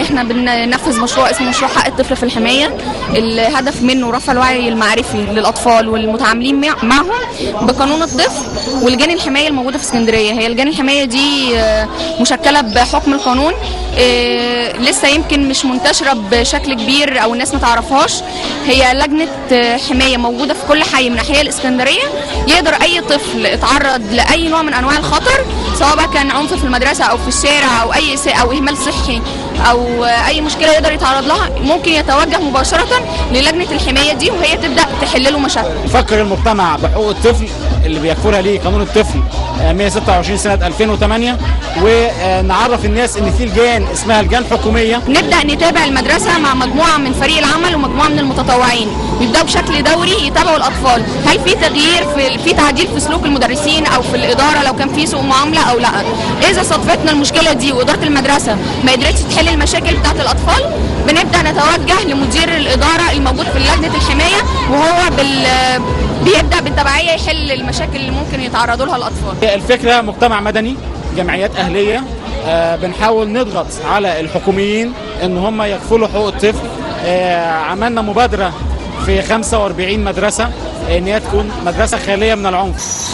احنا بننفذ مشروع اسمه مشروع حق الطفل في الحماية. الهدف منه رفع الوعي المعرفي للأطفال والمتعاملين معهم بقانون الطفل ولجان الحماية الموجودة في اسكندرية. هي لجان الحماية دي مشكلة بحكم القانون، لسه يمكن مش منتشرة بشكل كبير أو الناس ما تعرفهاش. هي لجنة حماية موجودة في كل حي من أحياء الإسكندرية، يقدر أي طفل اتعرض لأي نوع من أنواع الخطر، سواء بقى كان عنف في المدرسة أو في الشارع أو أو إهمال صحي أو أي مشكلة يقدر يتعرض لها، ممكن يتوجه مباشرة للجنة الحماية دي وهي تبدأ تحل له مشاكل. يفكر المجتمع بحقوق الطفل اللي بيكفلها ليه قانون الطفل 126 سنة 2008، ونعرف الناس ان في لجان اسمها لجان حكومية. نبدأ نتابع المدرسة مع مجموعة من فريق العمل ومجموعة من المتطوعين، يبدأوا بشكل دوري يتابعوا الأطفال، هل في تغيير في تعديل في سلوك المدرسين أو في الإدارة لو كان في سوء معاملة أو لا. إذا صادفتنا المشكلة دي وإدارة المدرسة ما قدرتش تحل المشاكل بتاعت الأطفال، بنبدأ نتوجه لمدير الإدارة الموجود في لجنة الحماية، وهو بيبدأ بالتبعية يحل المشاكل اللي ممكن يتعرضوا لها الأطفال. الفكرة مجتمع مدني، جمعيات أهلية، بنحاول نضغط على الحكوميين ان هم يكفلوا حقوق الطفل. عملنا مبادرة في 45 مدرسة ان هي تكون مدرسة خالية من العنف.